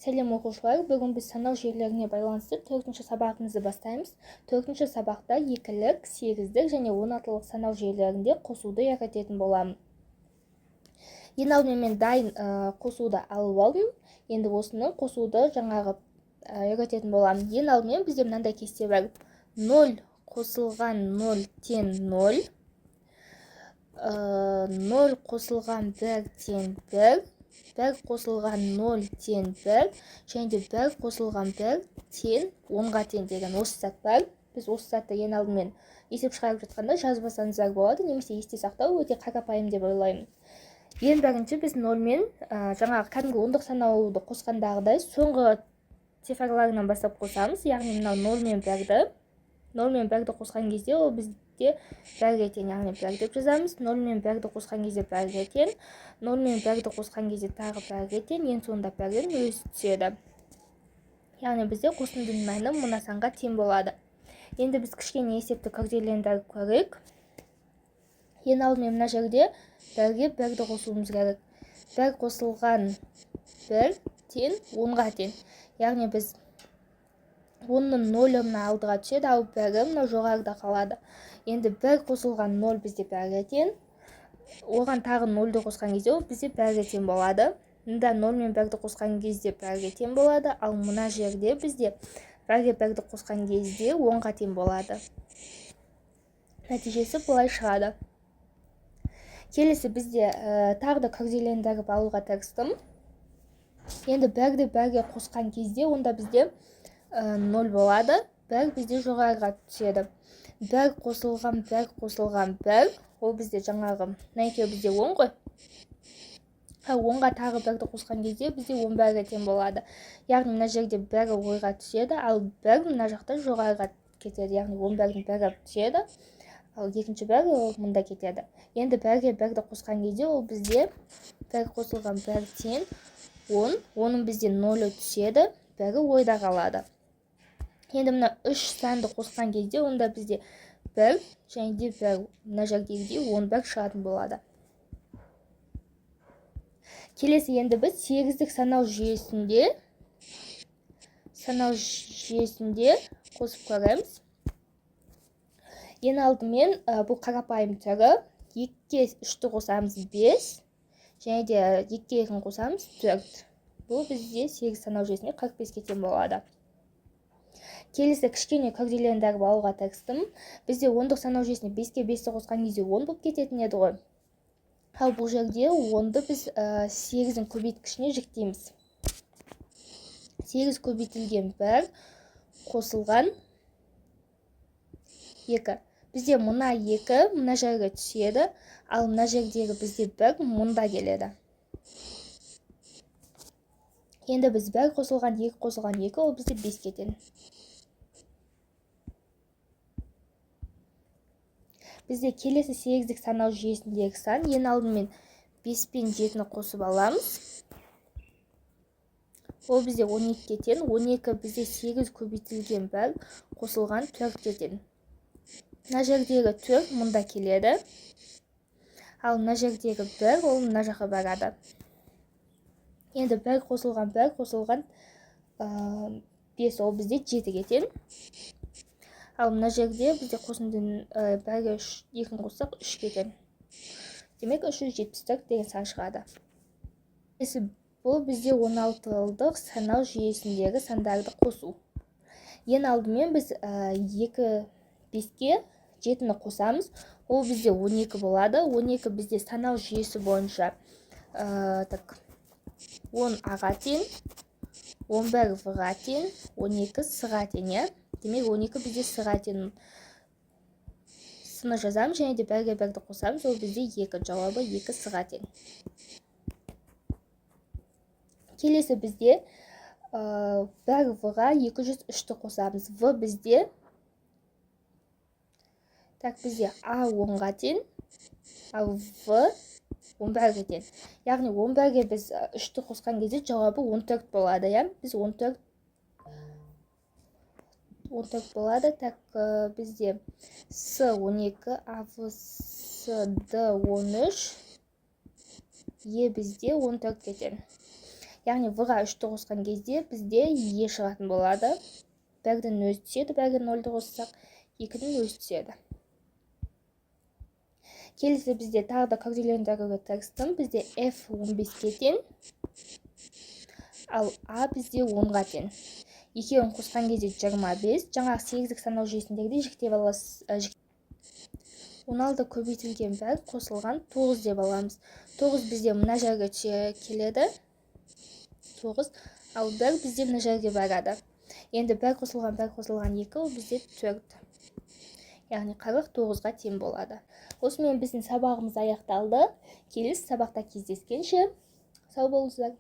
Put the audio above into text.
Сәлем оқушылар, бүгін біз санау жүйелеріне байланысты 4-ші сабағымызды бастаймыз. 4-ші сабақта екілік, сегіздік және 16-лық санау жүйелерінде қосуды үйрететін боламын. Ең алдымен мен дайын қосуды алып алдым. Енді осыны қосуды жаңағы үйрететін боламын. Ең алдымен бізде мынандай кесте бар. 0 қосылған 0 тең 0, 0 қосылған 1 тең 1, 1 қосылған 0 тең 1, және де 1 қосылған 1 тең 10-ға тең деген осы зат бар. Біз осы затты ең алдымен есеп шығарып жатқанда жазбасаңыздар болады, немесе есте сақтау өте қарапайым деп ойлаймын. Ең бірінші біз 0 мен жаңағы кәдімгі ондық санауды қосқандағыдай соңғы цифрларынан бастап қосамыз. Яғни мынау 0 мен 1-ді, 0 мен 1-ді қосқан кезде ол бізде 1-ге тең, яғни 1 деп жазамыз. 0 мен 1-ді қосқан кезде 1-ге тең, 0 мен 1-ді қосқан кезде тағы 1-ге тең, ең соңында 1-ден өзі түседі. Яғни бізде қосындының мәні мына санға тең болады. Енді біз кішкене есепті күрделендіріп көрейік. Ең алдымен мына жерде 1-ге 1-ді қосуымыз керек. 1 қосылған 1 тең 10-ға тең. Яғни біз 10-ның 0-ы мына алдыға түседі, ал 1-і мына жоғарыда қалады. Енді 1 қосылған 0 бізде 1-ге тең. Оған тағы 0-ды қосқан кезде ол бізде 1-ге тең болады. Мұнда 0 мен 1-ді қосқан кезде 1-ге тең болады, ал мына жерде бізде 1-ге 1-ді қосқан кезде 10-ға тең болады. Нәтижесі былай шығады. Келесі бізде тағы да күрделендіріп алуға тырыстым. Енді 1-ді 1-ге қосқан кезде онда бізде 0 болады. 1 бізде жоғарыға түседі. 1 қосылған 1 қосылған 1, ол бізде жаңағы, екеуі бізде 10 ғой. 10-ға тағы 1-ді қосқан кезде бізде 11-ге тең болады. Яғни мына жерде 1-і ойға түседі, ал 1 мына жақта жоғарыға кетеді. Яғни 11-дің 1-і түседі, ал екінші 1 мұнда кетеді. Енді 1-ге 1-ді қосқан кезде ол бізде 1 қосылған 1 тең 10, оның бізде 0-ы түседі, 1-і ойда қалады. Енді мына 3 санды қосқан кезде онда бізде 1 және де 1 мына жердегідей 11 шығатын болады. Келесі енді біз 8-дік санау жүйесінде қосып көреміз. Ең алдымен бұл қарапайым түрі 2-ге 3-ті қосамыз 5, және де 2-ге 2-ні қосамыз 4. Бұл бізде 8 санау жүйесінде 45-ге тең болады. Келесі кішкене күрделендіріп алуға тырыстым. Бізде ондық санау жүйесіне 5-ке 5-ті қосқан кезде 10 болып кететін еді ғой. Ал бұл жерде 10-ды біз 8-дің көбейткішіне жіктейміз. 8 көбейтілген 1 қосылған 2. Бізде мына 2 мына жерге түседі, ал мына жердегі бізде 1 мұнда келеді. Енді біз 1 қосылған 2 қосылған 2, ол бізде 5-ге тең. Бізде келесі 8-дік санау жүйесіндегі сан, ең алдымен 5 пен 7-ні қосып аламыз. Ол бізде 12-ге тең. 12 бізде 8 көбейтілген 1 қосылған 4-ге тең. Мына жердегі 4 мұнда келеді, ал мына жердегі 1 ол мына жаққа барады. Енді 1 қосылған 1 қосылған 5, ол бізде 7-ге тең. Ал мына жерде бізде қосындының 1-ге 2-ні қоссақ 3-ге тең. Демек 374 деген сан шығады. Бұл бізде 16-лық санау жүйесіндегі сандарды қосу. Ең алдымен біз 5-ге 7-ні қосамыз. Ол бізде 12 болады. 12 бізде санау жүйесі бойынша 10 аға тең, 11 в-ға тең, 12 с-ға тең. Демек 12 бізде с-ға тең. С-ны жазамыз, және де 1-ге 1-ді қосамыз, ол бізде 2, жауабы 2 с-ға тең. Келесі бізде 1 в-ға 203-ті қосамыз. В бізде А 10-ға тең, ал В 11-ге тең. Яғни 11-ге біз 3-ті қосқан кезде жауабы 14 болады. Біз 14 болады. Бізде С 12, А В С Д 13, Е бізде 14-ге тең. яғни в-ға 3-ті қосқан кезде бізде е шығатын болады. 1-дің өзі түседі, 1-ге 0-ді қоссақ, 2-дің өзі түседі. Келесі бізде тағы да күрделендіруге тырыстым. Бізде f 15-ке тең, ал a бізде 10-ға тең. Екеуін қосқан кезде 25. Жаңағы 8-дік санау жүйесіндегідей жіктеп аласыз. 16 көбейтілген 1 қосылған 9 деп аламыз. 9 бізде мына жерге келеді. 9, ал 1 бізде мына жерге барады. Енді 1 қосылған 2 ол бізде 4. Яғни 49-ға тең болады. Осымен біздің сабағымыз аяқталды. Келесі сабақта кездескенше сау болыңыздар.